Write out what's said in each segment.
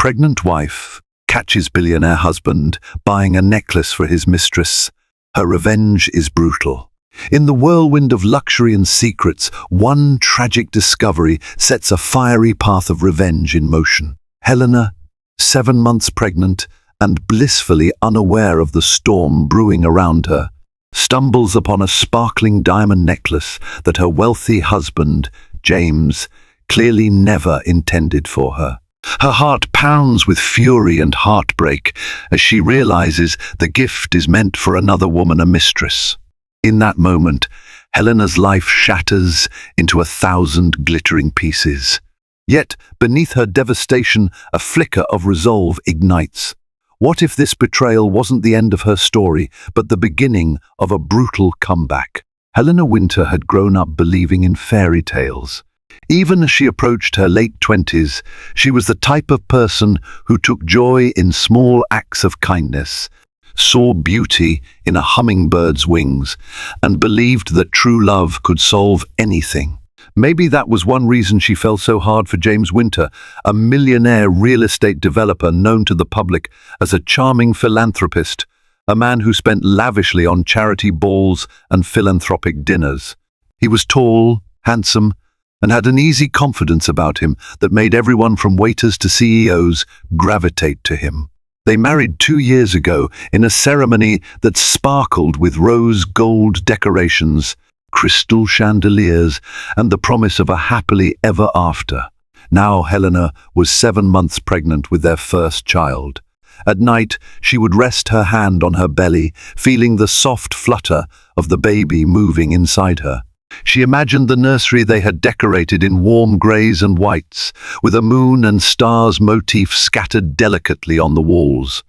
Pregnant wife catches billionaire husband buying a necklace for his mistress. Her revenge is brutal. In the whirlwind of luxury and secrets, one tragic discovery sets a fiery path of revenge in motion. Helena, 7 months pregnant and blissfully unaware of the storm brewing around her, stumbles upon a sparkling diamond necklace that her wealthy husband, James, clearly never intended for her. Her heart pounds with fury and heartbreak as she realizes the gift is meant for another woman, a mistress. In that moment, Helena's life shatters into 1,000 glittering pieces. Yet, beneath her devastation, a flicker of resolve ignites. What if this betrayal wasn't the end of her story, but the beginning of a brutal comeback? Helena Winter had grown up believing in fairy tales. Even as she approached her late 20s, she was the type of person who took joy in small acts of kindness, saw beauty in a hummingbird's wings, and believed that true love could solve anything. Maybe that was one reason she fell so hard for James Winter, a millionaire real estate developer known to the public as a charming philanthropist, a man who spent lavishly on charity balls and philanthropic dinners. He was tall, handsome, and had an easy confidence about him that made everyone from waiters to CEOs gravitate to him. They married 2 years ago in a ceremony that sparkled with rose gold decorations, crystal chandeliers, and the promise of a happily ever after. Now Helena was 7 months pregnant with their first child. At night, she would rest her hand on her belly, feeling the soft flutter of the baby moving inside her. She imagined the nursery they had decorated in warm greys and whites, with a moon and stars motif scattered delicately on the walls.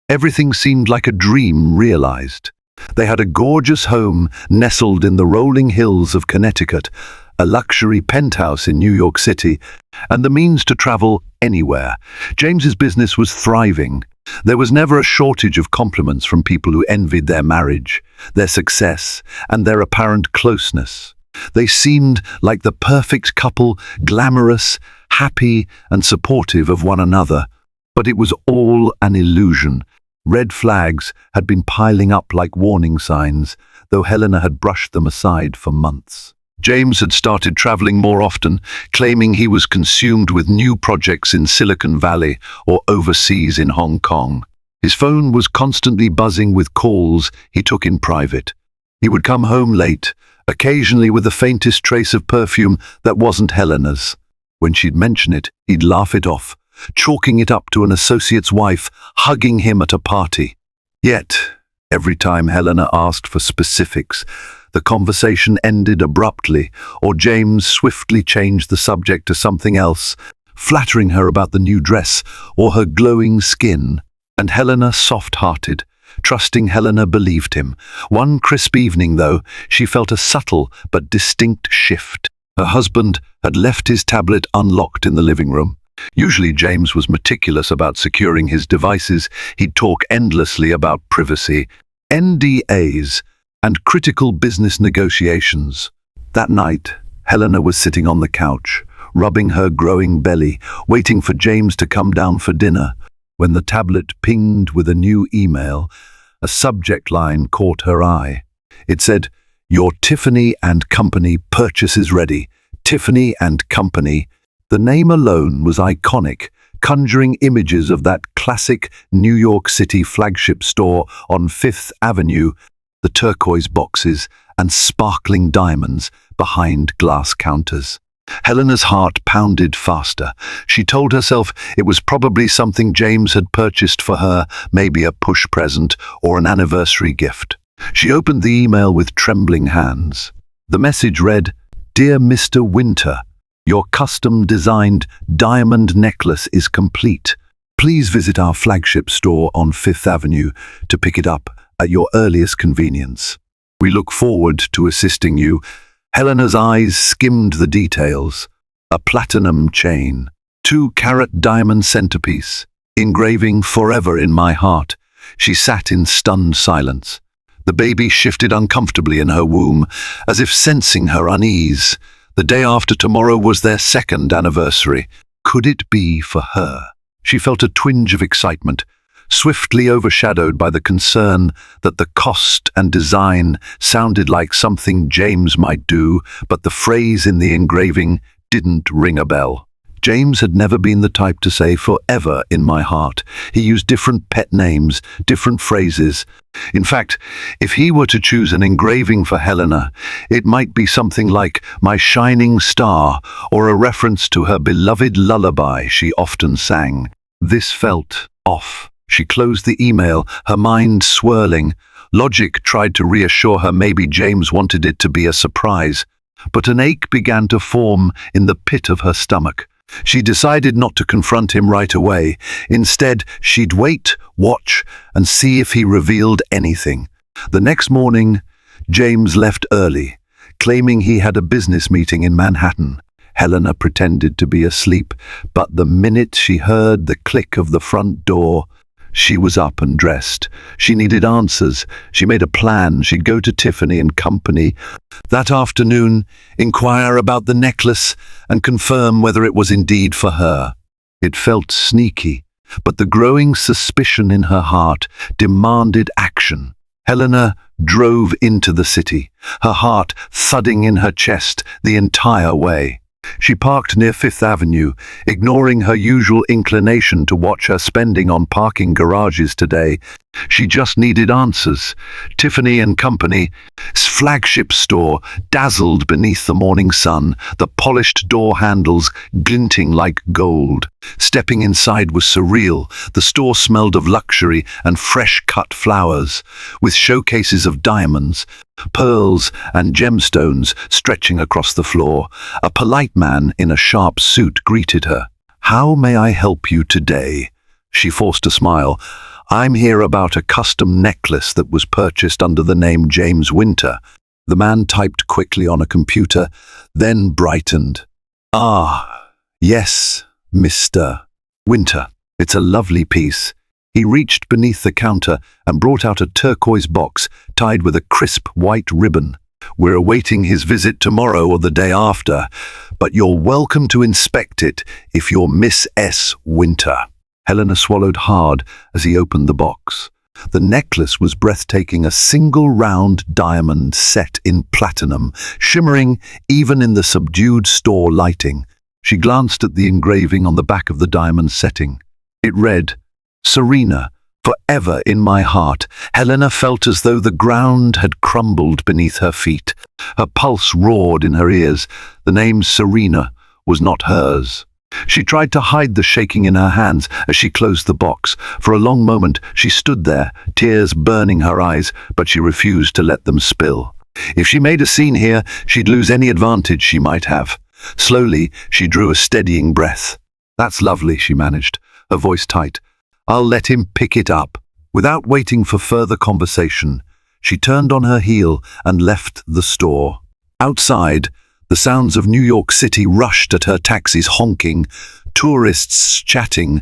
Everything seemed like a dream realized. They had a gorgeous home nestled in the rolling hills of Connecticut, a luxury penthouse in New York City, and the means to travel anywhere. James's business was thriving. There was never a shortage of compliments from people who envied their marriage, their success, and their apparent closeness. They seemed like the perfect couple, glamorous, happy, and supportive of one another. But it was all an illusion. Red flags had been piling up like warning signs, though Helena had brushed them aside for months. James had started traveling more often, claiming he was consumed with new projects in Silicon Valley or overseas in Hong Kong. His phone was constantly buzzing with calls he took in private. He would come home late, occasionally with the faintest trace of perfume that wasn't Helena's. When she'd mention it, he'd laugh it off, chalking it up to an associate's wife hugging him at a party. Yet, every time Helena asked for specifics, the conversation ended abruptly, or James swiftly changed the subject to something else, flattering her about the new dress or her glowing skin. And Helena, soft-hearted, trusting Helena, believed him. One crisp evening, though, she felt a subtle but distinct shift. Her husband had left his tablet unlocked in the living room. Usually James was meticulous about securing his devices. He'd talk endlessly about privacy, NDAs, and critical business negotiations. That night, Helena was sitting on the couch, rubbing her growing belly, waiting for James to come down for dinner, when the tablet pinged with a new email. A subject line caught her eye. It said, "Your Tiffany and Company purchase is ready. Tiffany and Company." The name alone was iconic, conjuring images of that classic New York City flagship store on 5th Avenue, the turquoise boxes and sparkling diamonds behind glass counters. Helena's heart pounded faster. She told herself it was probably something James had purchased for her, maybe a push present or an anniversary gift. She opened the email with trembling hands. The message read, "Dear Mr. Winter, your custom-designed diamond necklace is complete. Please visit our flagship store on 5th Avenue to pick it up at your earliest convenience. We look forward to assisting you." Helena's eyes skimmed the details. A platinum chain, 2-carat diamond centerpiece, engraving "Forever in my heart." She sat in stunned silence. The baby shifted uncomfortably in her womb, as if sensing her unease. The day after tomorrow was their 2nd anniversary. Could it be for her? She felt a twinge of excitement, swiftly overshadowed by the concern that the cost and design sounded like something James might do, but the phrase in the engraving didn't ring a bell. James had never been the type to say "forever in my heart." He used different pet names, different phrases. In fact, if he were to choose an engraving for Helena, it might be something like "My Shining Star," or a reference to her beloved lullaby she often sang. This felt off. She closed the email, her mind swirling. Logic tried to reassure her maybe James wanted it to be a surprise, but an ache began to form in the pit of her stomach. She decided not to confront him right away. Instead, she'd wait, watch, and see if he revealed anything. The next morning, James left early, claiming he had a business meeting in Manhattan. Helena pretended to be asleep, but the minute she heard the click of the front door, she was up and dressed. She needed answers. She made a plan. She'd go to Tiffany and Company that afternoon, inquire about the necklace, and confirm whether it was indeed for her. It felt sneaky, but the growing suspicion in her heart demanded action. Helena drove into the city, her heart thudding in her chest the entire way. She parked near Fifth Avenue, ignoring her usual inclination to watch her spending on parking garages today. She just needed answers. Tiffany and Company's flagship store dazzled beneath the morning sun, the polished door handles glinting like gold. Stepping inside was surreal. The store smelled of luxury and fresh-cut flowers, with showcases of diamonds, pearls and gemstones stretching across the floor. A polite man in a sharp suit greeted her. "How may I help you today?" She forced a smile. "I'm here about a custom necklace that was purchased under the name James Winter." The man typed quickly on a computer, then brightened. "Ah, yes, Mr. Winter. It's a lovely piece." He reached beneath the counter and brought out a turquoise box tied with a crisp white ribbon. "We're awaiting his visit tomorrow or the day after, but you're welcome to inspect it if you're Miss S. Winter." Helena swallowed hard as he opened the box. The necklace was breathtaking, a single round diamond set in platinum, shimmering even in the subdued store lighting. She glanced at the engraving on the back of the diamond setting. It read, "Serena, forever in my heart." Helena felt as though the ground had crumbled beneath her feet. Her pulse roared in her ears. The name Serena was not hers. She tried to hide the shaking in her hands as she closed the box. For a long moment she stood there, tears burning her eyes, but she refused to let them spill. If she made a scene here, she'd lose any advantage she might have. Slowly, she drew a steadying breath. "That's lovely," she managed, her voice tight. "I'll let him pick it up." Without waiting for further conversation, she turned on her heel and left the store. Outside, the sounds of New York City rushed at her, taxis honking, tourists chatting,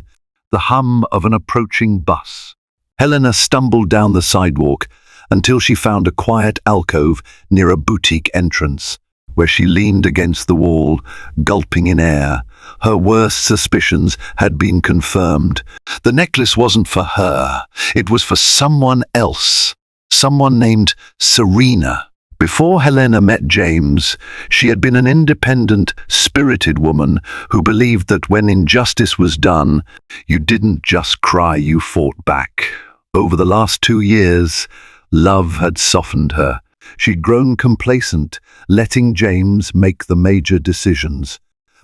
the hum of an approaching bus. Helena stumbled down the sidewalk until she found a quiet alcove near a boutique entrance, where she leaned against the wall, gulping in air. Her worst suspicions had been confirmed. The necklace wasn't for her. It was for someone else. Someone named Serena. Before Helena met James, she had been an independent, spirited woman who believed that when injustice was done, you didn't just cry, you fought back. Over the last 2 years, love had softened her. She'd grown complacent, letting James make the major decisions.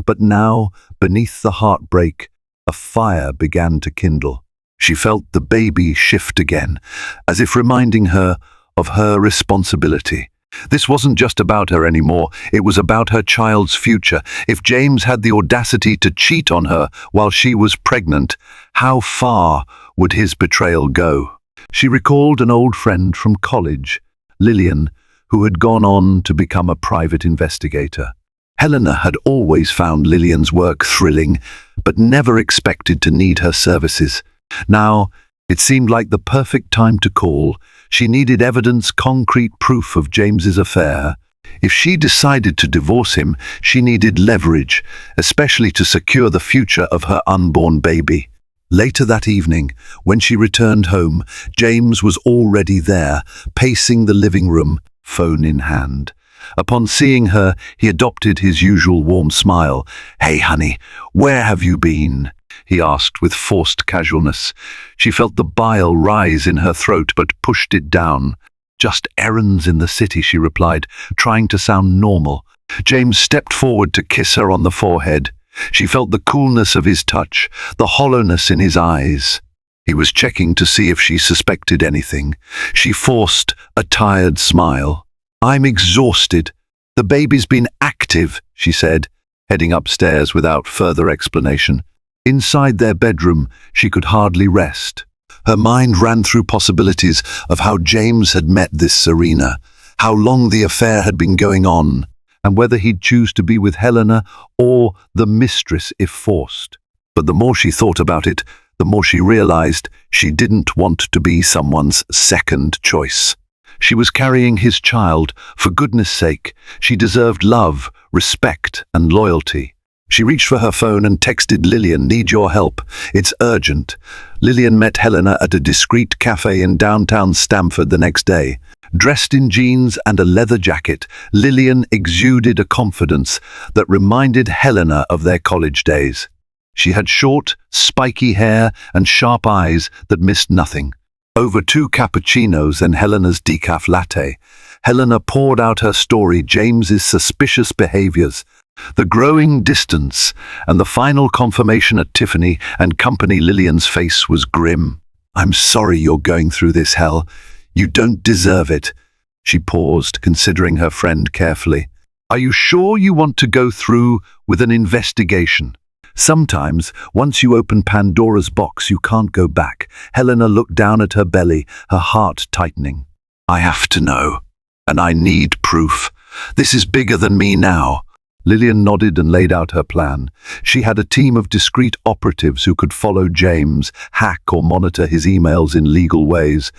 But now, beneath the heartbreak, a fire began to kindle. She felt the baby shift again, as if reminding her of her responsibility. This wasn't just about her anymore, it was about her child's future. If James had the audacity to cheat on her while she was pregnant, how far would his betrayal go? She recalled an old friend from college, Lillian, who had gone on to become a private investigator. Helena had always found Lillian's work thrilling, but never expected to need her services. Now, it seemed like the perfect time to call. She needed evidence, concrete proof of James's affair. If she decided to divorce him, she needed leverage, especially to secure the future of her unborn baby. Later that evening, when she returned home, James was already there, pacing the living room, phone in hand. Upon seeing her, he adopted his usual warm smile. "Hey, honey, where have you been?" he asked with forced casualness. She felt the bile rise in her throat but pushed it down. "Just errands in the city," she replied, trying to sound normal. James stepped forward to kiss her on the forehead. She felt the coolness of his touch, the hollowness in his eyes. He was checking to see if she suspected anything. She forced a tired smile. "I'm exhausted. The baby's been active," she said, heading upstairs without further explanation. Inside their bedroom, she could hardly rest. Her mind ran through possibilities of how James had met this Serena, how long the affair had been going on, and whether he'd choose to be with Helena or the Mistress if forced. But the more she thought about it, the more she realized she didn't want to be someone's second choice. She was carrying his child. For goodness sake, she deserved love, respect, and loyalty. She reached for her phone and texted Lillian, "Need your help. It's urgent." Lillian met Helena at a discreet cafe in downtown Stamford the next day. Dressed in jeans and a leather jacket, Lillian exuded a confidence that reminded Helena of their college days. She had short, spiky hair and sharp eyes that missed nothing. Over 2 cappuccinos and Helena's decaf latte, Helena poured out her story, James's suspicious behaviors, the growing distance, and the final confirmation at Tiffany and Company. Lillian's face was grim. "I'm sorry you're going through this hell. You don't deserve it." She paused, considering her friend carefully. "Are you sure you want to go through with an investigation? Sometimes, once you open Pandora's box, you can't go back." Helena looked down at her belly, her heart tightening. "I have to know, and I need proof. This is bigger than me now." Lillian nodded and laid out her plan. She had a team of discreet operatives who could follow James, hack or monitor his emails in legal ways,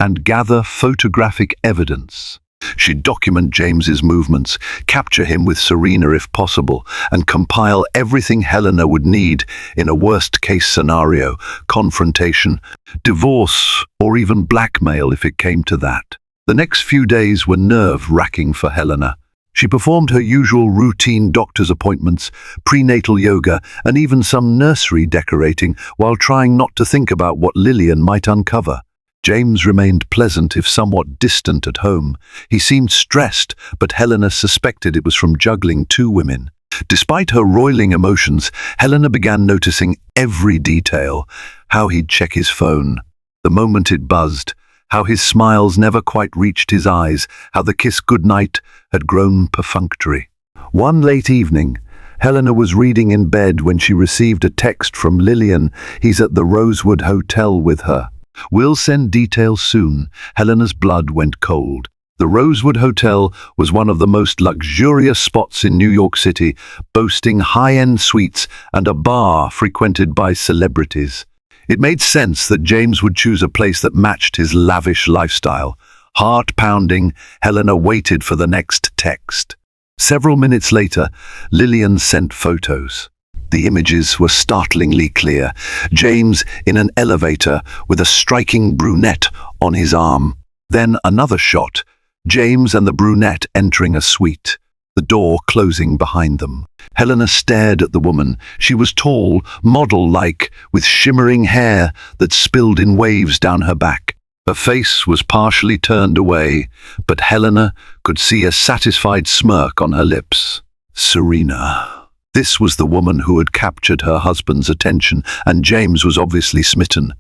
and gather photographic evidence. She'd document James's movements, capture him with Serena if possible, and compile everything Helena would need in a worst-case scenario: confrontation, divorce, or even blackmail if it came to that. The next few days were nerve-wracking for Helena. She performed her usual routine doctor's appointments, prenatal yoga, and even some nursery decorating while trying not to think about what Lillian might uncover. James remained pleasant if somewhat distant at home. He seemed stressed, but Helena suspected it was from juggling 2 women. Despite her roiling emotions, Helena began noticing every detail: how he'd check his phone, the moment it buzzed, how his smiles never quite reached his eyes, how the kiss goodnight had grown perfunctory. One late evening, Helena was reading in bed when she received a text from Lillian. "He's at the Rosewood Hotel with her. We'll send details soon." Helena's blood went cold. The Rosewood Hotel was one of the most luxurious spots in New York City, boasting high-end suites and a bar frequented by celebrities. It made sense that James would choose a place that matched his lavish lifestyle. Heart-pounding, Helena waited for the next text. Several minutes later, Lillian sent photos. The images were startlingly clear. James in an elevator with a striking brunette on his arm. Then another shot, James and the brunette entering a suite, the door closing behind them. Helena stared at the woman. She was tall, model-like, with shimmering hair that spilled in waves down her back. Her face was partially turned away, but Helena could see a satisfied smirk on her lips. Serena. This was the woman who had captured her husband's attention, and James was obviously smitten.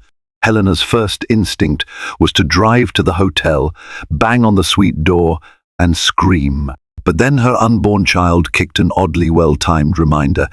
Helena's first instinct was to drive to the hotel, bang on the suite door, and scream. But then her unborn child kicked an oddly well-timed reminder.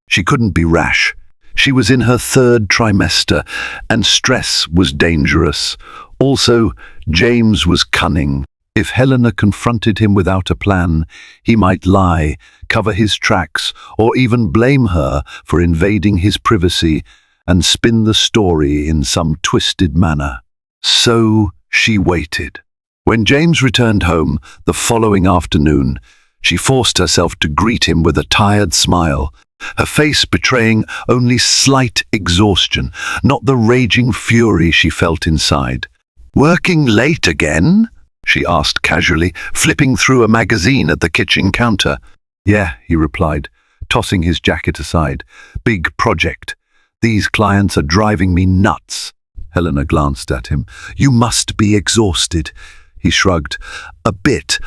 She couldn't be rash. She was in her 3rd trimester, and stress was dangerous. Also, James was cunning. If Helena confronted him without a plan, he might lie, cover his tracks, or even blame her for invading his privacy and spin the story in some twisted manner. So she waited. When James returned home the following afternoon, she forced herself to greet him with a tired smile. her face betraying only slight exhaustion, not the raging fury she felt inside. "Working late again?" she asked casually, flipping through a magazine at the kitchen counter. "Yeah," he replied, tossing his jacket aside. "Big project. These clients are driving me nuts." Helena glanced at him. "You must be exhausted." He shrugged. "A bit.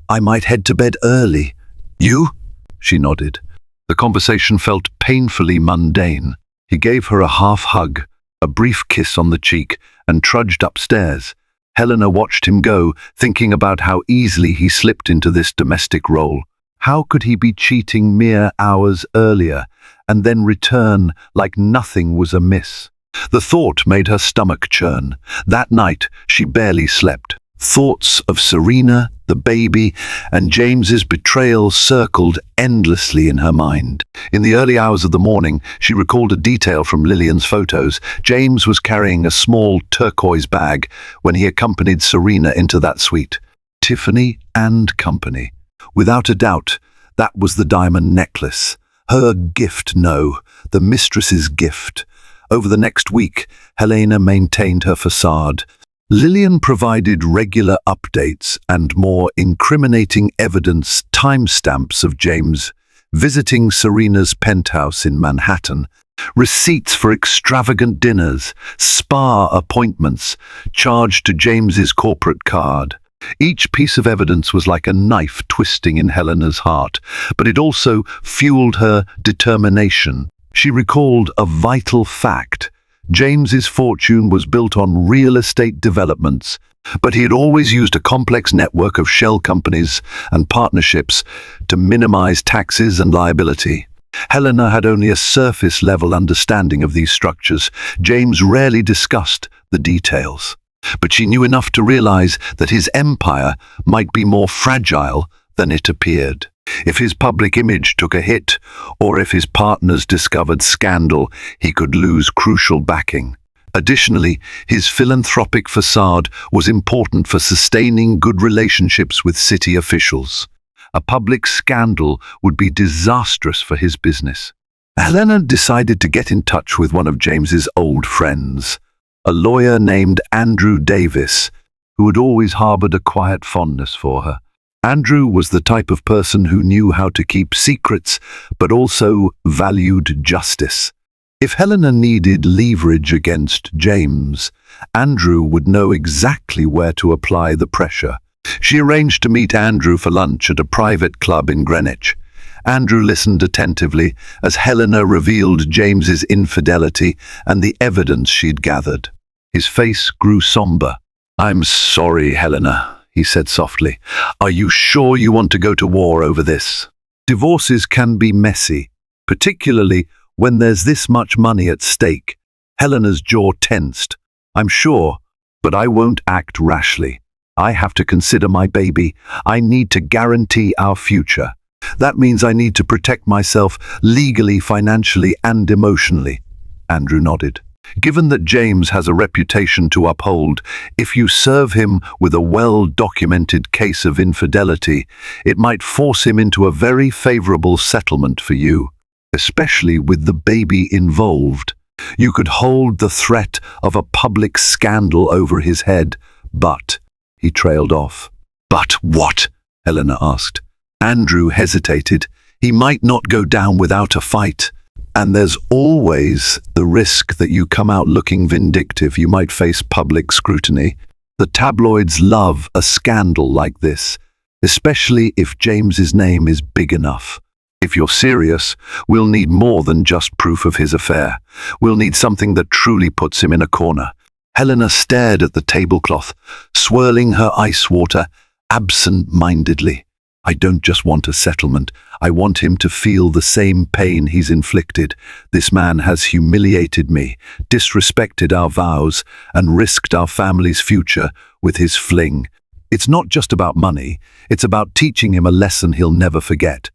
I might head to bed early." "You?" She nodded. The conversation felt painfully mundane. He gave her a half hug, a brief kiss on the cheek, and trudged upstairs. Helena watched him go, thinking about how easily he slipped into this domestic role. How could he be cheating mere hours earlier, and then return like nothing was amiss? The thought made her stomach churn. That night, she barely slept. Thoughts of Serena, the baby, and James's betrayal circled endlessly in her mind. In the early hours of the morning, she recalled a detail from Lillian's photos. James was carrying a small turquoise bag when he accompanied Serena into that suite. Tiffany and Company. Without a doubt, that was the diamond necklace. Her gift, no, the mistress's gift. Over the next week, Helena maintained her facade. Lillian provided regular updates and more incriminating evidence, timestamps of James visiting Serena's penthouse in Manhattan, receipts for extravagant dinners, spa appointments, charged to James's corporate card. Each piece of evidence was like a knife twisting in Helena's heart, but it also fueled her determination. She recalled a vital fact. James's fortune was built on real estate developments, but he had always used a complex network of shell companies and partnerships to minimize taxes and liability. Helena had only a surface-level understanding of these structures. James rarely discussed the details, but she knew enough to realize that his empire might be more fragile than it appeared. If his public image took a hit, or if his partners discovered scandal, he could lose crucial backing. Additionally, his philanthropic facade was important for sustaining good relationships with city officials. A public scandal would be disastrous for his business. Helena decided to get in touch with one of James's old friends, a lawyer named Andrew Davis, who had always harbored a quiet fondness for her. Andrew was the type of person who knew how to keep secrets, but also valued justice. If Helena needed leverage against James, Andrew would know exactly where to apply the pressure. She arranged to meet Andrew for lunch at a private club in Greenwich. Andrew listened attentively as Helena revealed James's infidelity and the evidence she'd gathered. His face grew somber. "I'm sorry, Helena," he said softly. "Are you sure you want to go to war over this? Divorces can be messy, particularly when there's this much money at stake." Helena's jaw tensed. "I'm sure, but I won't act rashly. I have to consider my baby. I need to guarantee our future. That means I need to protect myself legally, financially, and emotionally." Andrew nodded. "Given that James has a reputation to uphold, if you serve him with a well-documented case of infidelity, it might force him into a very favorable settlement for you, especially with the baby involved. You could hold the threat of a public scandal over his head, but—" He trailed off. "But what?" Helena asked. Andrew hesitated. "He might not go down without a fight. And there's always the risk that you come out looking vindictive. You might face public scrutiny. The tabloids love a scandal like this, especially if James's name is big enough. If you're serious, we'll need more than just proof of his affair. We'll need something that truly puts him in a corner." Helena stared at the tablecloth, swirling her ice water absent-mindedly. "I don't just want a settlement. I want him to feel the same pain he's inflicted. This man has humiliated me, disrespected our vows, and risked our family's future with his fling. It's not just about money. It's about teaching him a lesson he'll never forget."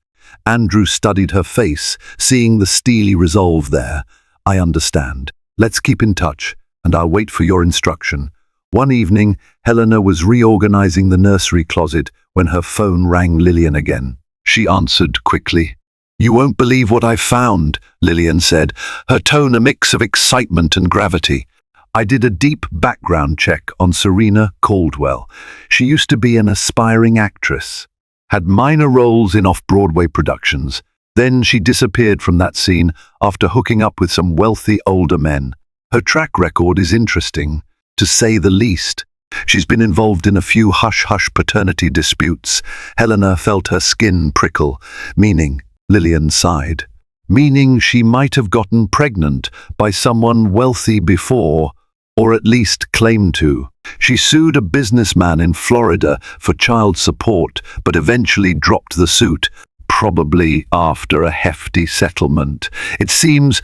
Andrew studied her face, seeing the steely resolve there. "I understand. Let's keep in touch, and I'll wait for your instruction." One evening, Helena was reorganizing the nursery closet when her phone rang Lillian again. She answered quickly. "You won't believe what I've found," Lillian said, her tone a mix of excitement and gravity. "I did a deep background check on Serena Caldwell. She used to be an aspiring actress, had minor roles in off-Broadway productions. Then she disappeared from that scene after hooking up with some wealthy older men. Her track record is interesting, to say the least. She's been involved in a few hush-hush paternity disputes." Helena felt her skin prickle. "Meaning," Lillian sighed, "meaning she might have gotten pregnant by someone wealthy before, or at least claimed to. She sued a businessman in Florida for child support, but eventually dropped the suit, probably after a hefty settlement. It seems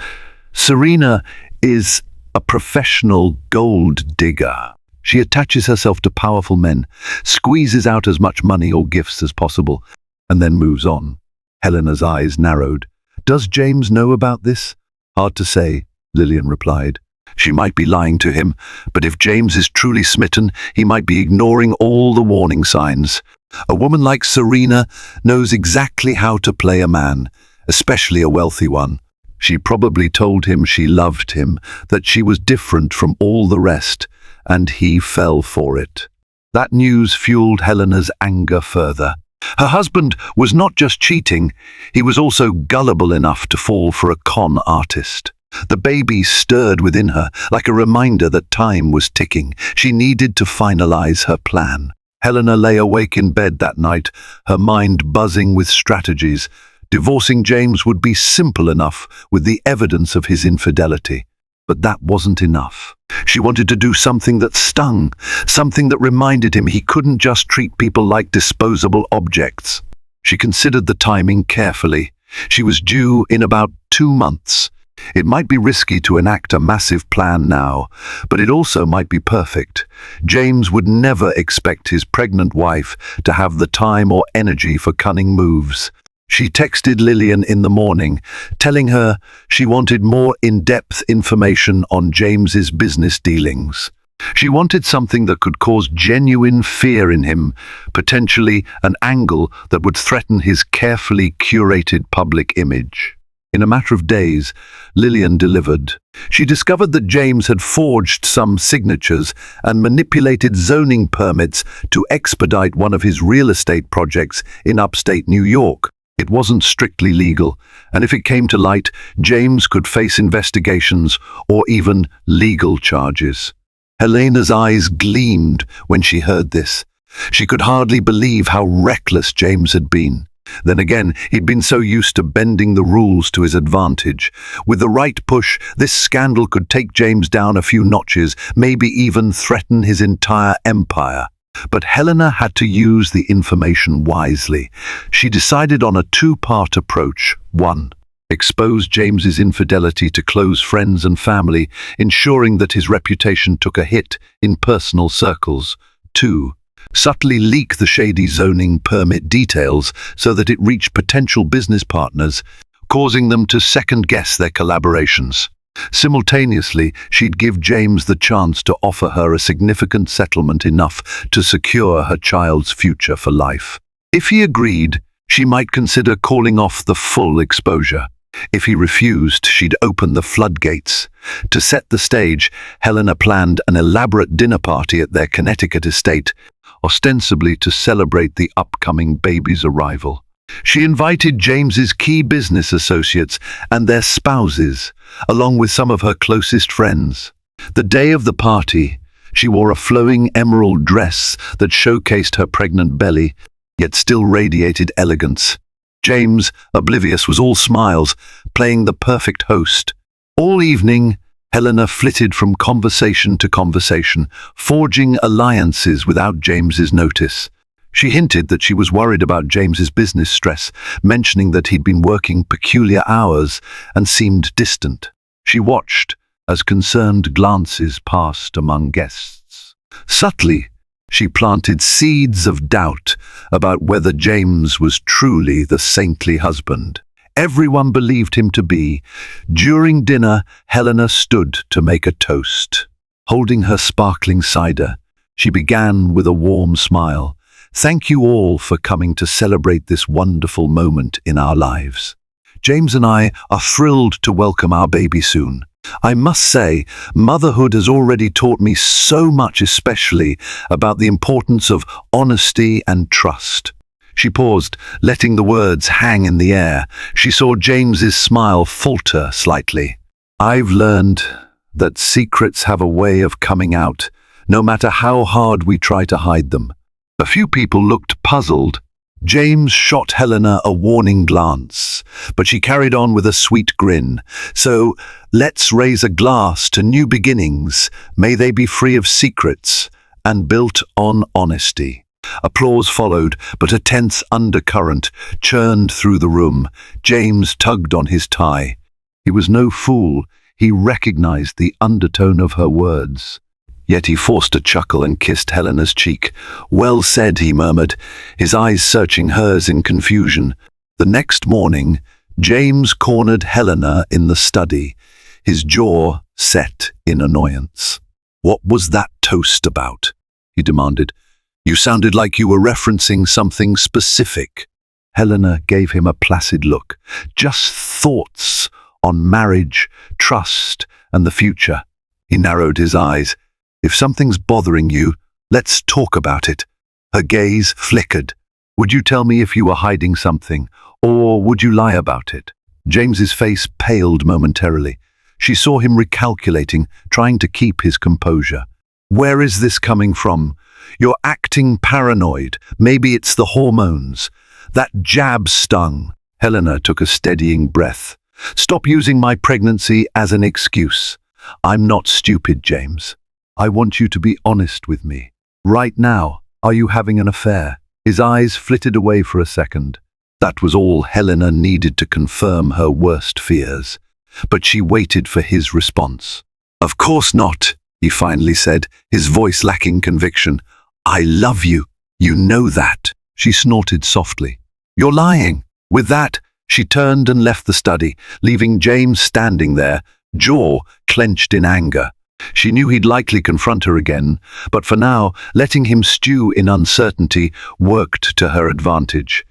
Serena is a professional gold digger. She attaches herself to powerful men, squeezes out as much money or gifts as possible, and then moves on." Helena's eyes narrowed. "Does James know about this?" "Hard to say," Lillian replied. "She might be lying to him, but if James is truly smitten, he might be ignoring all the warning signs. A woman like Serena knows exactly how to play a man, especially a wealthy one. She probably told him she loved him, that she was different from all the rest, and he fell for it." That news fueled Helena's anger further. Her husband was not just cheating, he was also gullible enough to fall for a con artist. The baby stirred within her, like a reminder that time was ticking. She needed to finalize her plan. Helena lay awake in bed that night, her mind buzzing with strategies. Divorcing James would be simple enough with the evidence of his infidelity. But that wasn't enough. She wanted to do something that stung, something that reminded him he couldn't just treat people like disposable objects. She considered the timing carefully. She was due in about 2 months. It might be risky to enact a massive plan now, but it also might be perfect. James would never expect his pregnant wife to have the time or energy for cunning moves. She texted Lillian in the morning, telling her she wanted more in-depth information on James's business dealings. She wanted something that could cause genuine fear in him, potentially an angle that would threaten his carefully curated public image. In a matter of days, Lillian delivered. She discovered that James had forged some signatures and manipulated zoning permits to expedite one of his real estate projects in upstate New York. It wasn't strictly legal, and if it came to light, James could face investigations or even legal charges. Helena's eyes gleamed when she heard this. She could hardly believe how reckless James had been. Then again, he'd been so used to bending the rules to his advantage. With the right push, this scandal could take James down a few notches, maybe even threaten his entire empire. But Helena had to use the information wisely. She decided on a 2-part approach. 1. Expose James's infidelity to close friends and family, ensuring that his reputation took a hit in personal circles. 2. Subtly leak the shady zoning permit details so that it reached potential business partners, causing them to second-guess their collaborations. Simultaneously, she'd give James the chance to offer her a significant settlement enough to secure her child's future for life. If he agreed, she might consider calling off the full exposure. If he refused, she'd open the floodgates. To set the stage, Helena planned an elaborate dinner party at their Connecticut estate, ostensibly to celebrate the upcoming baby's arrival. She invited James's key business associates and their spouses, along with some of her closest friends. The day of the party, she wore a flowing emerald dress that showcased her pregnant belly, yet still radiated elegance. James, oblivious, was all smiles, playing the perfect host. All evening, Helena flitted from conversation to conversation, forging alliances without James's notice. She hinted that she was worried about James's business stress, mentioning that he'd been working peculiar hours and seemed distant. She watched as concerned glances passed among guests. Subtly, she planted seeds of doubt about whether James was truly the saintly husband everyone believed him to be. During dinner, Helena stood to make a toast. Holding her sparkling cider, she began with a warm smile. "Thank you all for coming to celebrate this wonderful moment in our lives." James and I are thrilled to welcome our baby soon. I must say, motherhood has already taught me so much, especially about the importance of honesty and trust." She paused, letting the words hang in the air. She saw James's smile falter slightly. "I've learned that secrets have a way of coming out, no matter how hard we try to hide them." A few people looked puzzled. James shot Helena a warning glance, but she carried on with a sweet grin. "So, let's raise a glass to new beginnings. May they be free of secrets and built on honesty." Applause followed, but a tense undercurrent churned through the room. James tugged on his tie. He was no fool. He recognized the undertone of her words. Yet he forced a chuckle and kissed Helena's cheek. "Well said," he murmured, his eyes searching hers in confusion. The next morning, James cornered Helena in the study, his jaw set in annoyance. "What was that toast about?" he demanded. "You sounded like you were referencing something specific." Helena gave him a placid look. "Just thoughts on marriage, trust, and the future." He narrowed his eyes. "If something's bothering you, let's talk about it." Her gaze flickered. "Would you tell me if you were hiding something, or would you lie about it?" James's face paled momentarily. She saw him recalculating, trying to keep his composure. "Where is this coming from? You're acting paranoid. Maybe it's the hormones. That jab stung." Helena took a steadying breath. "Stop using my pregnancy as an excuse. I'm not stupid, James. I want you to be honest with me. Right now, are you having an affair?" His eyes flitted away for a second. That was all Helena needed to confirm her worst fears. But she waited for his response. "Of course not," he finally said, his voice lacking conviction. "I love you. You know that." She snorted softly. "You're lying." With that, she turned and left the study, leaving James standing there, jaw clenched in anger. She knew he'd likely confront her again, but for now, letting him stew in uncertainty worked to her advantage.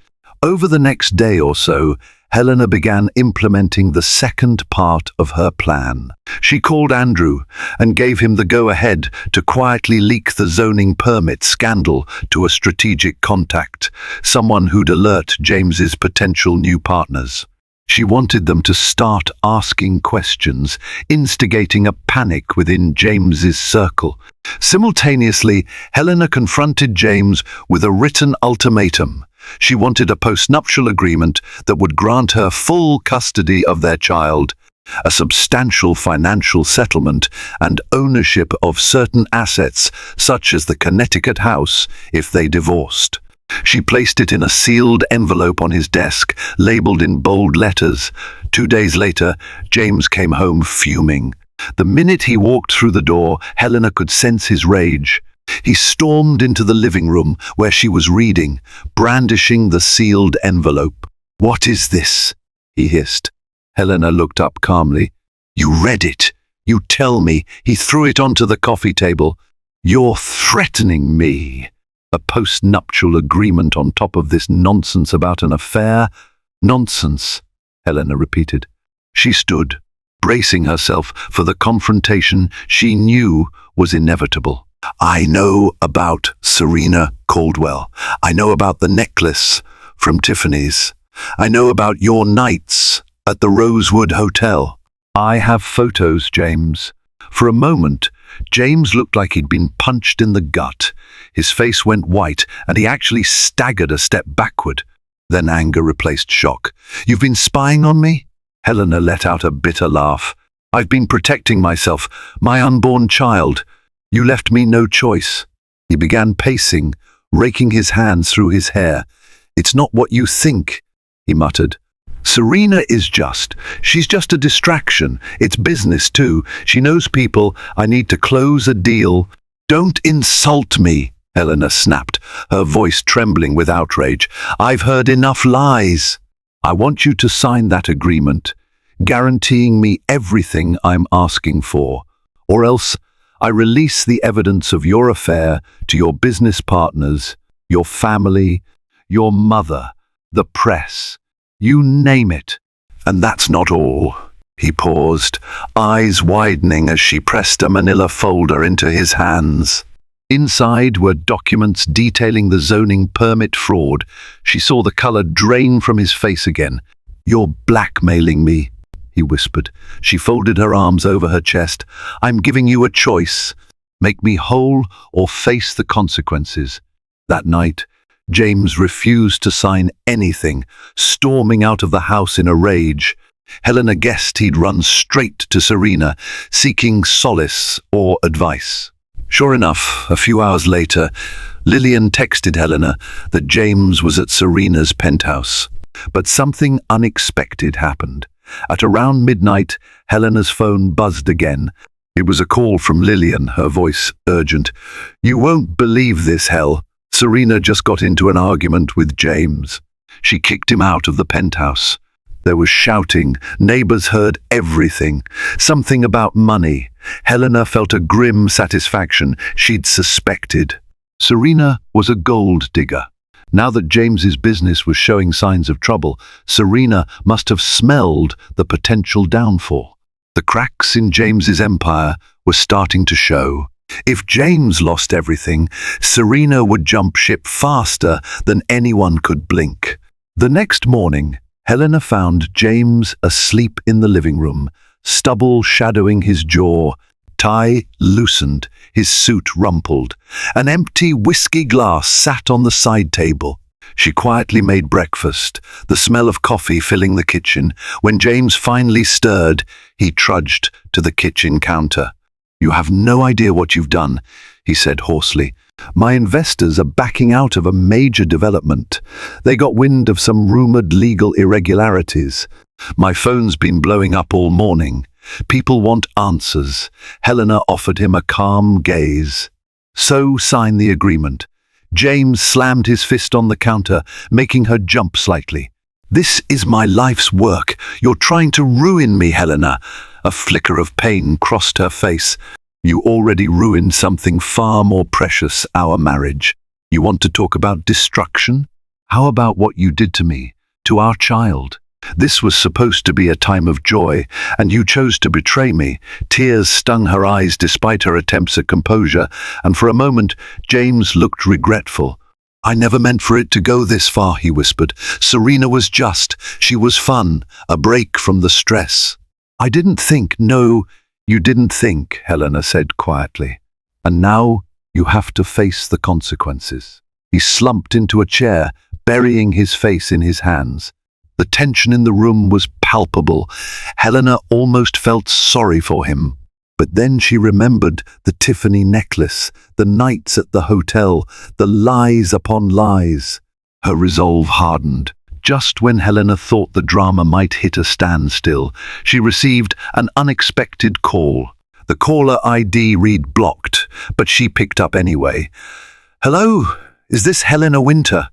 Over the next day or so, Helena began implementing the second part of her plan. She called Andrew and gave him the go-ahead to quietly leak the zoning permit scandal to a strategic contact, someone who'd alert James's potential new partners. She wanted them to start asking questions, instigating a panic within James's circle. Simultaneously, Helena confronted James with a written ultimatum. She wanted a postnuptial agreement that would grant her full custody of their child, a substantial financial settlement, and ownership of certain assets, such as the Connecticut house, if they divorced. She placed it in a sealed envelope on his desk, labeled in bold letters. 2 days later, James came home fuming. The minute he walked through the door, Helena could sense his rage. He stormed into the living room where she was reading, brandishing the sealed envelope. "What is this?" he hissed. Helena looked up calmly. "You read it. You tell me." He threw it onto the coffee table. "You're threatening me. A post-nuptial agreement on top of this nonsense about an affair?" "Nonsense," Helena repeated. She stood, bracing herself for the confrontation she knew was inevitable. "I know about Serena Caldwell. I know about the necklace from Tiffany's. I know about your nights at the Rosewood Hotel. I have photos, James." For a moment, James looked like he'd been punched in the gut. His face went white, and he actually staggered a step backward. Then anger replaced shock. "You've been spying on me?" Helena let out a bitter laugh. "I've been protecting myself, my unborn child. You left me no choice." He began pacing, raking his hands through his hair. "It's not what you think," he muttered. "Serena she's just a distraction. It's business too. She knows people. I need to close a deal." "Don't insult me," Helena snapped, her voice trembling with outrage. "I've heard enough lies. I want you to sign that agreement, guaranteeing me everything I'm asking for, or else I release the evidence of your affair to your business partners, your family, your mother, the press. You name it." And that's not all. He paused, eyes widening as she pressed a manila folder into his hands. Inside were documents detailing the zoning permit fraud. She saw the color drain from his face again. "You're blackmailing me," he whispered. She folded her arms over her chest. "I'm giving you a choice. Make me whole or face the consequences." That night, James refused to sign anything, storming out of the house in a rage. Helena guessed he'd run straight to Serena, seeking solace or advice. Sure enough, a few hours later, Lillian texted Helena that James was at Serena's penthouse. But something unexpected happened. At around midnight, Helena's phone buzzed again. It was a call from Lillian, her voice urgent. "You won't believe this, Hel. Serena just got into an argument with James. She kicked him out of the penthouse. There was shouting. Neighbors heard everything. Something about money. Helena felt a grim satisfaction. She'd suspected. Serena was a gold digger. Now that James's business was showing signs of trouble, Serena must have smelled the potential downfall. The cracks in James's empire were starting to show. If James lost everything, Serena would jump ship faster than anyone could blink. The next morning, Helena found James asleep in the living room, stubble shadowing his jaw, tie loosened, his suit rumpled. An empty whiskey glass sat on the side table. She quietly made breakfast, the smell of coffee filling the kitchen. When James finally stirred, he trudged to the kitchen counter. "You have no idea what you've done," he said hoarsely. "My investors are backing out of a major development. They got wind of some rumored legal irregularities. My phone's been blowing up all morning. People want answers." Helena offered him a calm gaze. "So sign the agreement." James slammed his fist on the counter, making her jump slightly. "This is my life's work. You're trying to ruin me, Helena." A flicker of pain crossed her face. "You already ruined something far more precious, our marriage. You want to talk about destruction? How about what you did to me, to our child? This was supposed to be a time of joy, and you chose to betray me." Tears stung her eyes despite her attempts at composure, and for a moment James looked regretful. "I never meant for it to go this far," he whispered. "Serena was just. She was fun, a break from the stress." "I didn't think." "No, you didn't think," Helena said quietly. "And now you have to face the consequences." He slumped into a chair, burying his face in his hands. The tension in the room was palpable. Helena almost felt sorry for him. But then she remembered the Tiffany necklace, the nights at the hotel, the lies upon lies. Her resolve hardened. Just when Helena thought the drama might hit a standstill, she received an unexpected call. The caller ID read blocked, but she picked up anyway. "Hello, is this Helena Winter?"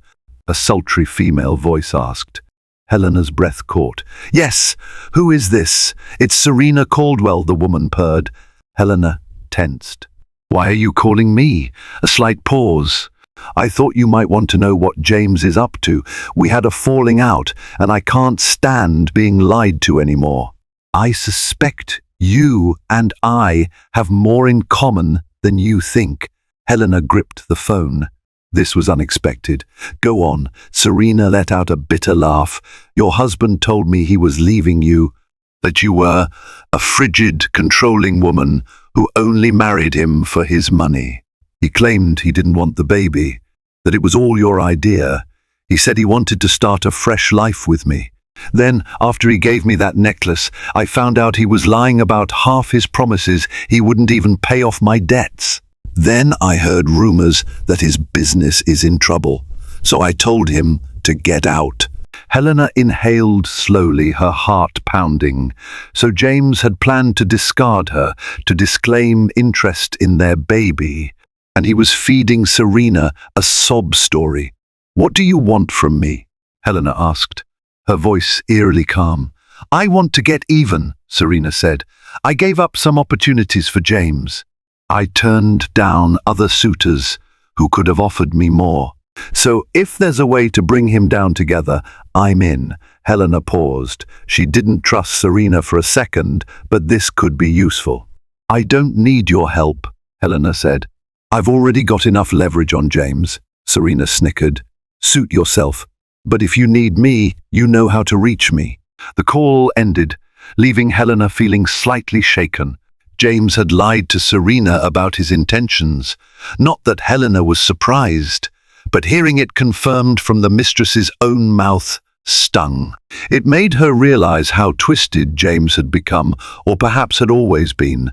a sultry female voice asked. Helena's breath caught. "Yes, who is this?" "It's Serena Caldwell," the woman purred. Helena tensed. "Why are you calling me?" A slight pause. "I thought you might want to know what James is up to. We had a falling out, and I can't stand being lied to anymore." "I suspect you and I have more in common than you think." Helena gripped the phone. This was unexpected. "Go on." Serena let out a bitter laugh. "Your husband told me he was leaving you, that you were a frigid, controlling woman who only married him for his money. He claimed he didn't want the baby, that it was all your idea. He said he wanted to start a fresh life with me. Then, after he gave me that necklace, I found out he was lying about half his promises. He wouldn't even pay off my debts. Then I heard rumors that his business is in trouble, so I told him to get out." Helena inhaled slowly, her heart pounding. So James had planned to discard her, to disclaim interest in their baby, and he was feeding Serena a sob story. "What do you want from me?" Helena asked, her voice eerily calm. "I want to get even," Serena said. "I gave up some opportunities for James. I turned down other suitors who could have offered me more. So if there's a way to bring him down together, I'm in. Helena paused. She didn't trust Serena for a second, but this could be useful. I don't need your help, Helena said. I've already got enough leverage on James. Serena snickered. Suit yourself. But if you need me, you know how to reach me. The call ended, leaving Helena feeling slightly shaken. James had lied to Serena about his intentions. Not that Helena was surprised, but hearing it confirmed from the mistress's own mouth stung. It made her realize how twisted James had become, or perhaps had always been.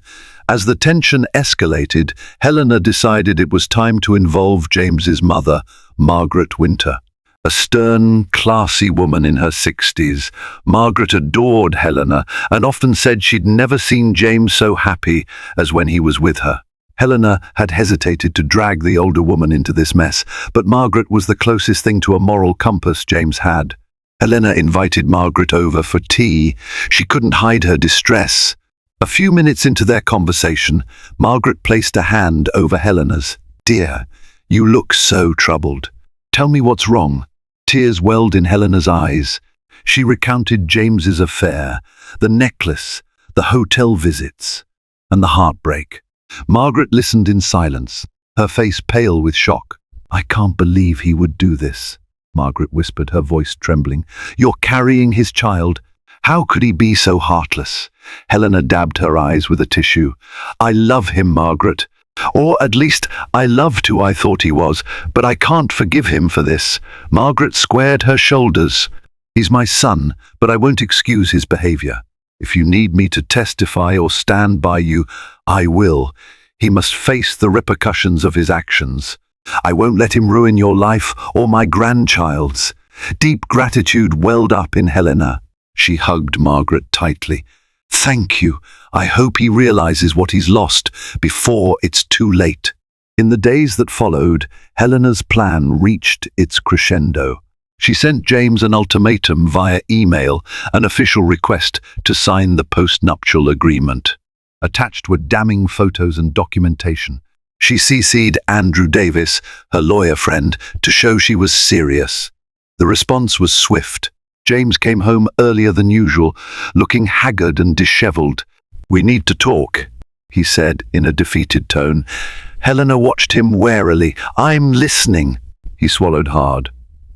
As the tension escalated, Helena decided it was time to involve James's mother, Margaret Winter. A stern, classy woman in her 60s, Margaret adored Helena and often said she'd never seen James so happy as when he was with her. Helena had hesitated to drag the older woman into this mess, but Margaret was the closest thing to a moral compass James had. Helena invited Margaret over for tea. She couldn't hide her distress. A few minutes into their conversation, Margaret placed a hand over Helena's. "Dear, you look so troubled. Tell me what's wrong." Tears welled in Helena's eyes. She recounted James's affair, the necklace, the hotel visits, and the heartbreak. Margaret listened in silence, her face pale with shock. "I can't believe he would do this," Margaret whispered, her voice trembling. "You're carrying his child. How could he be so heartless?" Helena dabbed her eyes with a tissue. "I love him, Margaret. Or at least I loved who I thought he was, but I can't forgive him for this." Margaret squared her shoulders. "He's my son, but I won't excuse his behavior. If you need me to testify or stand by you, I will. He must face the repercussions of his actions. I won't let him ruin your life or my grandchild's." Deep gratitude welled up in Helena. She hugged Margaret tightly. "Thank you. I hope he realizes what he's lost before it's too late." In the days that followed, Helena's plan reached its crescendo. She sent James an ultimatum via email, an official request to sign the postnuptial agreement. Attached were damning photos and documentation. She CC'd Andrew Davis, her lawyer friend, to show she was serious. The response was swift. James came home earlier than usual, looking haggard and disheveled. "We need to talk," he said in a defeated tone. Helena watched him warily. "I'm listening." He swallowed hard.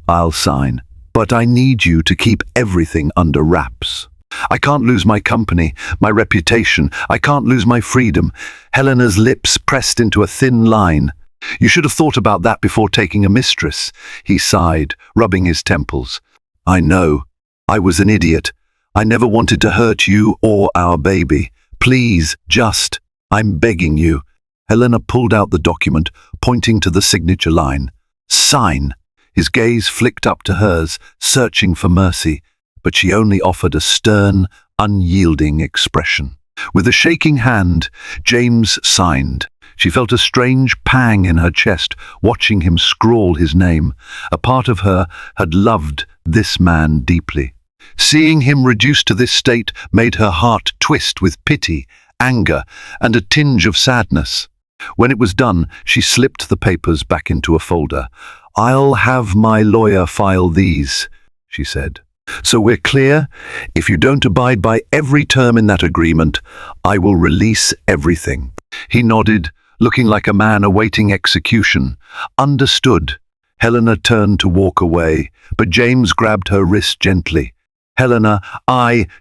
"I'll sign, but I need you to keep everything under wraps. I can't lose my company, my reputation. I can't lose my freedom." Helena's lips pressed into a thin line. "You should have thought about that before taking a mistress," he sighed, rubbing his temples. "I know. I was an idiot. I never wanted to hurt you or our baby. Please, I'm begging you." Helena pulled out the document, pointing to the signature line. "Sign." His gaze flicked up to hers, searching for mercy, but she only offered a stern, unyielding expression. With a shaking hand, James signed. She felt a strange pang in her chest, watching him scrawl his name. A part of her had loved this man deeply. Seeing him reduced to this state made her heart twist with pity, anger, and a tinge of sadness. When it was done, she slipped the papers back into a folder. "I'll have my lawyer file these," she said. "So we're clear? If you don't abide by every term in that agreement, I will release everything." He nodded, looking like a man awaiting execution. "Understood." Helena turned to walk away, but James grabbed her wrist gently. "Helena,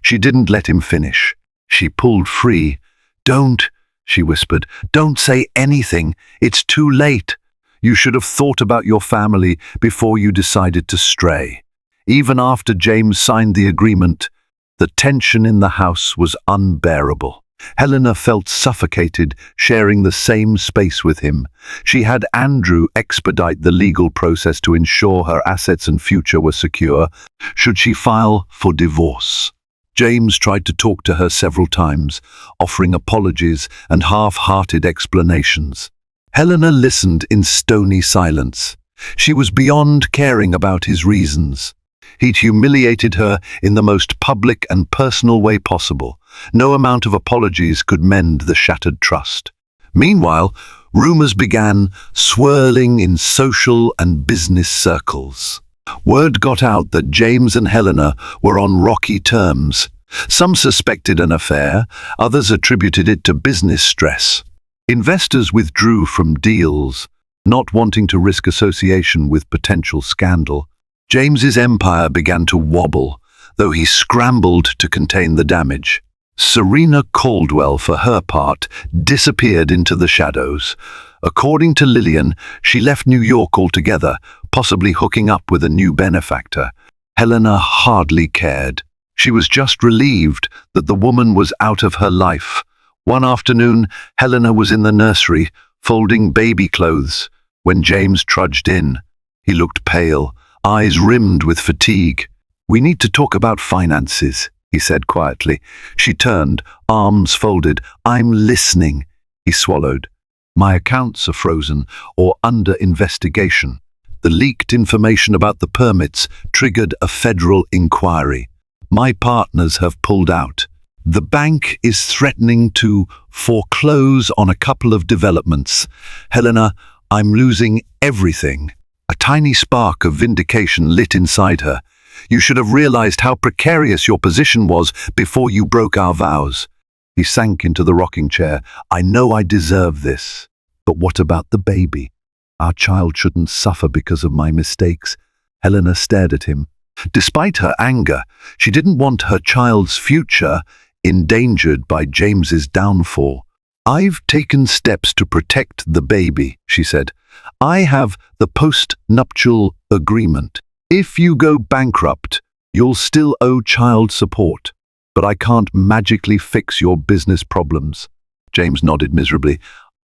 She didn't let him finish. She pulled free. "Don't," she whispered. "Don't say anything. It's too late. You should have thought about your family before you decided to stray." Even after James signed the agreement, the tension in the house was unbearable. Helena felt suffocated, sharing the same space with him. She had Andrew expedite the legal process to ensure her assets and future were secure, should she file for divorce. James tried to talk to her several times, offering apologies and half-hearted explanations. Helena listened in stony silence. She was beyond caring about his reasons. He'd humiliated her in the most public and personal way possible. No amount of apologies could mend the shattered trust. Meanwhile, Rumors began swirling in social and business circles. Word got out that James and Helena were on rocky terms. Some suspected an affair, others attributed it to business stress. Investors withdrew from deals, not wanting to risk association with potential scandal. James's empire began to wobble, though he scrambled to contain the damage. Serena Caldwell, for her part, disappeared into the shadows. According to Lillian, she left New York altogether, possibly hooking up with a new benefactor. Helena hardly cared. She was just relieved that the woman was out of her life. One afternoon, Helena was in the nursery, folding baby clothes, when James trudged in. He looked pale, eyes rimmed with fatigue. "We need to talk about finances," he said quietly. She turned, arms folded. "I'm listening," he swallowed. "My accounts are frozen or under investigation. The leaked information about the permits triggered a federal inquiry. My partners have pulled out. The bank is threatening to foreclose on a couple of developments. Helena, I'm losing everything." A tiny spark of vindication lit inside her. "You should have realized how precarious your position was before you broke our vows." He sank into the rocking chair. "I know I deserve this. But what about the baby? Our child shouldn't suffer because of my mistakes." Helena stared at him. Despite her anger, she didn't want her child's future endangered by James's downfall. "I've taken steps to protect the baby," she said. "I have the post-nuptial agreement. If you go bankrupt, you'll still owe child support. But I can't magically fix your business problems." James nodded miserably.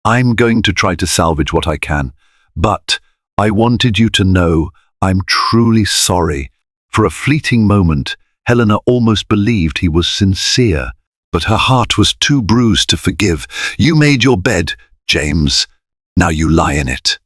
"I'm going to try to salvage what I can. But I wanted you to know I'm truly sorry." For a fleeting moment, Helena almost believed he was sincere, but her heart was too bruised to forgive. "You made your bed, James. Now you lie in it."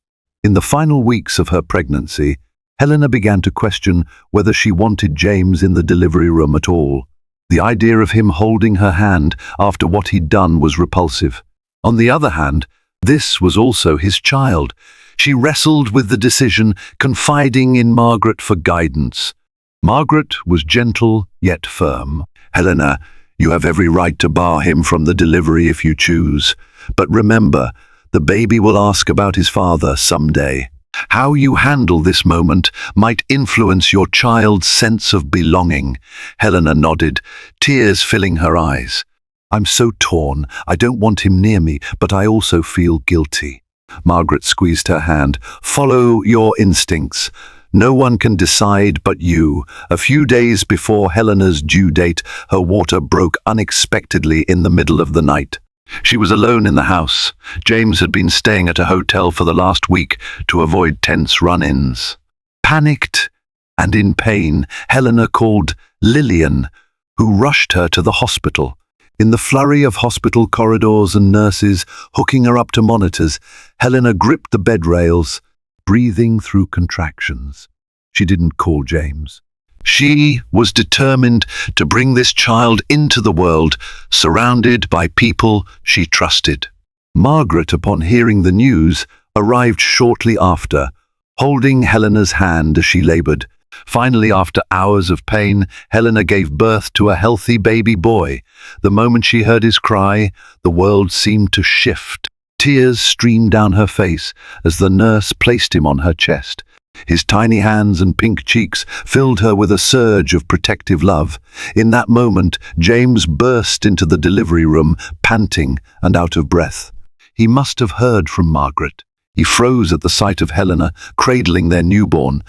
In the final weeks of her pregnancy, Helena began to question whether she wanted James in the delivery room at all. The idea of him holding her hand after what he'd done was repulsive. On the other hand, this was also his child. She wrestled with the decision, confiding in Margaret for guidance. Margaret was gentle yet firm. "Helena, you have every right to bar him from the delivery if you choose. But remember, the baby will ask about his father someday. How you handle this moment might influence your child's sense of belonging." Helena nodded, tears filling her eyes. "I'm so torn. I don't want him near me, but I also feel guilty." Margaret squeezed her hand. "Follow your instincts. No one can decide but you." A few days before Helena's due date, her water broke unexpectedly in the middle of the night. She was alone in the house. James had been staying at a hotel for the last week to avoid tense run-ins. Panicked and in pain, Helena called Lillian, who rushed her to the hospital. In the flurry of hospital corridors and nurses hooking her up to monitors, Helena gripped the bed rails, breathing through contractions. She didn't call James. She was determined to bring this child into the world, surrounded by people she trusted. Margaret, upon hearing the news, arrived shortly after, holding Helena's hand as she labored. Finally, after hours of pain, Helena gave birth to a healthy baby boy. The moment she heard his cry, the world seemed to shift. Tears streamed down her face as the nurse placed him on her chest. His tiny hands and pink cheeks filled her with a surge of protective love. In that moment, James burst into the delivery room, panting and out of breath. He must have heard from Margaret. He froze at the sight of Helena, cradling their newborn.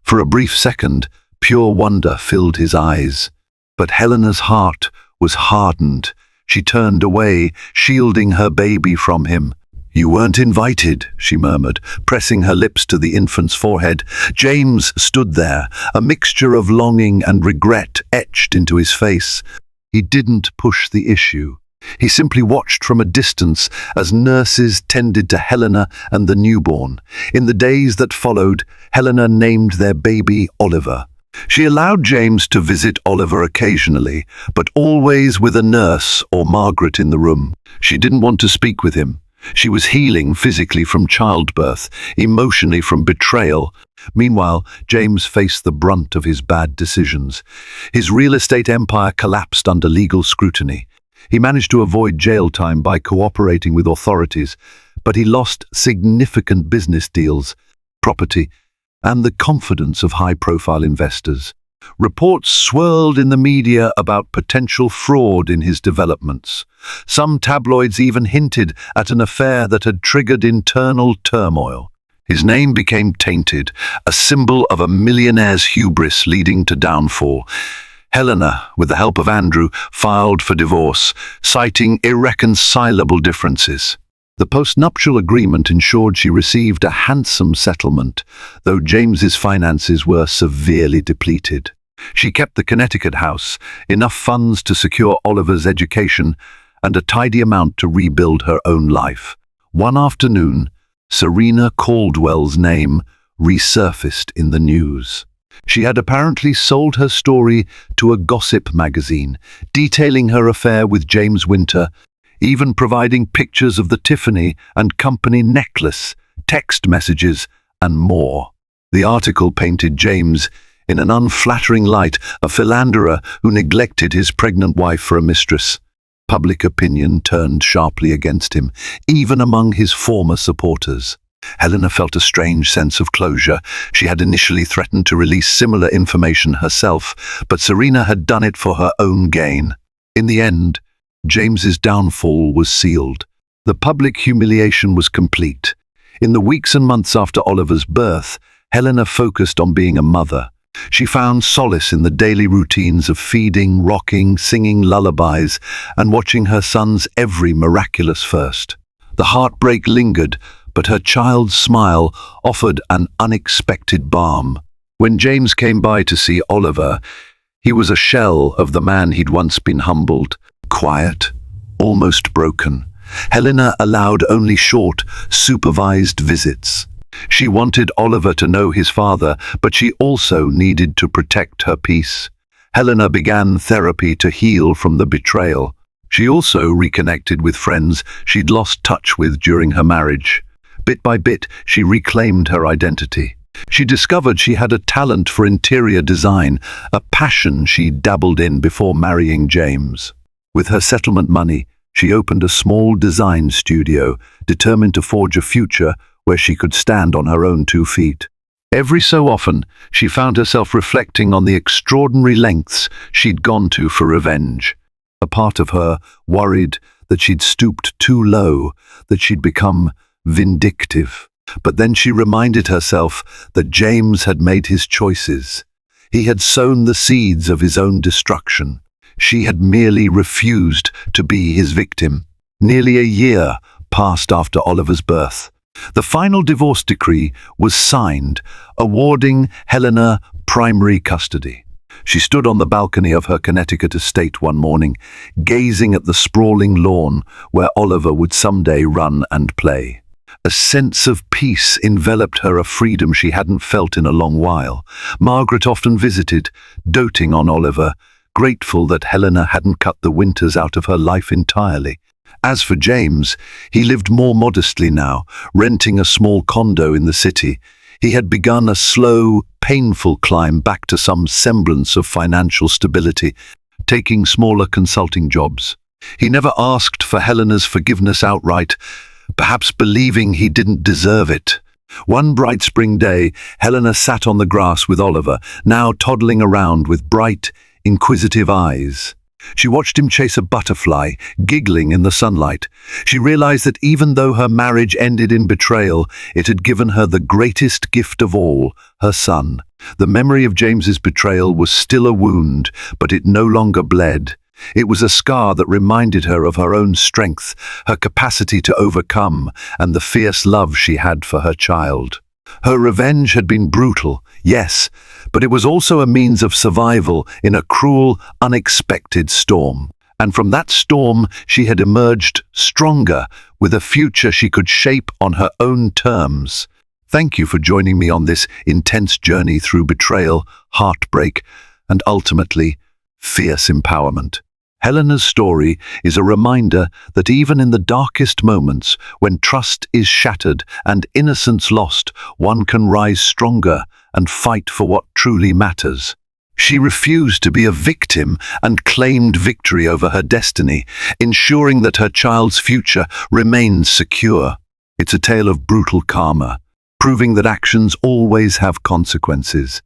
For a brief second, pure wonder filled his eyes. But Helena's heart was hardened. She turned away, shielding her baby from him. "You weren't invited," she murmured, pressing her lips to the infant's forehead. James stood there, a mixture of longing and regret etched into his face. He didn't push the issue. He simply watched from a distance as nurses tended to Helena and the newborn. In the days that followed, Helena named their baby Oliver. She allowed James to visit Oliver occasionally, but always with a nurse or Margaret in the room. She didn't want to speak with him. She was healing physically from childbirth, emotionally from betrayal. Meanwhile, James faced the brunt of his bad decisions. His real estate empire collapsed under legal scrutiny. He managed to avoid jail time by cooperating with authorities, but he lost significant business deals, property, and the confidence of high-profile investors. Reports swirled in the media about potential fraud in his developments. Some tabloids even hinted at an affair that had triggered internal turmoil. His name became tainted, a symbol of a millionaire's hubris leading to downfall. Helena, with the help of Andrew, filed for divorce, citing irreconcilable differences. The postnuptial agreement ensured she received a handsome settlement, though James's finances were severely depleted. She kept the Connecticut house, enough funds to secure Oliver's education, and a tidy amount to rebuild her own life. One afternoon, Serena Caldwell's name resurfaced in the news. She had apparently sold her story to a gossip magazine, detailing her affair with James Winter, even providing pictures of the Tiffany and Company necklace, text messages, and more. The article painted James in an unflattering light, a philanderer who neglected his pregnant wife for a mistress. Public opinion turned sharply against him, even among his former supporters. Helena felt a strange sense of closure. She had initially threatened to release similar information herself, but Serena had done it for her own gain. In the end, James's downfall was sealed. The public humiliation was complete. In the weeks and months after Oliver's birth, Helena focused on being a mother. She found solace in the daily routines of feeding, rocking, singing lullabies, and watching her son's every miraculous first. The heartbreak lingered, but her child's smile offered an unexpected balm. When James came by to see Oliver, he was a shell of the man he'd once been humbled, quiet, almost broken. Helena allowed only short, supervised visits. She wanted Oliver to know his father, but she also needed to protect her peace. Helena began therapy to heal from the betrayal. She also reconnected with friends she'd lost touch with during her marriage. Bit by bit, she reclaimed her identity. She discovered she had a talent for interior design, a passion she dabbled in before marrying James. With her settlement money, she opened a small design studio, determined to forge a future where she could stand on her own 2 feet. Every so often, she found herself reflecting on the extraordinary lengths she'd gone to for revenge. A part of her worried that she'd stooped too low, that she'd become vindictive. But then she reminded herself that James had made his choices. He had sown the seeds of his own destruction. She had merely refused to be his victim. Nearly a year passed after Oliver's birth. The final divorce decree was signed, awarding Helena primary custody. She stood on the balcony of her Connecticut estate one morning, gazing at the sprawling lawn where Oliver would someday run and play. A sense of peace enveloped her, a freedom she hadn't felt in a long while. Margaret often visited, doting on Oliver, grateful that Helena hadn't cut the winters out of her life entirely. As for James, he lived more modestly now, renting a small condo in the city. He had begun a slow, painful climb back to some semblance of financial stability, taking smaller consulting jobs. He never asked for Helena's forgiveness outright, perhaps believing he didn't deserve it. One bright spring day, Helena sat on the grass with Oliver, now toddling around with bright, inquisitive eyes. She watched him chase a butterfly, giggling in the sunlight. She realized that even though her marriage ended in betrayal, it had given her the greatest gift of all, her son. The memory of James's betrayal was still a wound, but it no longer bled. It was a scar that reminded her of her own strength, her capacity to overcome, and the fierce love she had for her child. Her revenge had been brutal, yes, but it was also a means of survival in a cruel, unexpected storm. And from that storm, she had emerged stronger, with a future she could shape on her own terms. Thank you for joining me on this intense journey through betrayal, heartbreak, and ultimately, fierce empowerment. Helena's story is a reminder that even in the darkest moments, when trust is shattered and innocence lost, one can rise stronger and fight for what truly matters. She refused to be a victim and claimed victory over her destiny, ensuring that her child's future remains secure. It's a tale of brutal karma, proving that actions always have consequences.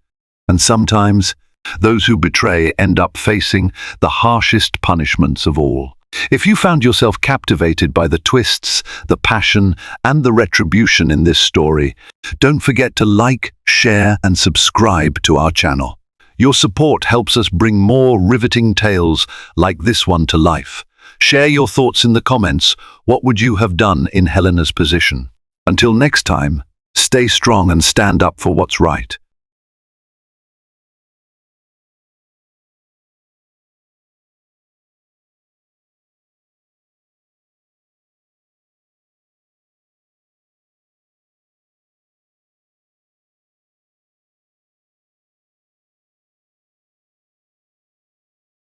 And sometimes, those who betray end up facing the harshest punishments of all. If you found yourself captivated by the twists, the passion, and the retribution in this story, don't forget to like, share, and subscribe to our channel. Your support helps us bring more riveting tales like this one to life. Share your thoughts in the comments. What would you have done in Helena's position? Until next time, stay strong and stand up for what's right.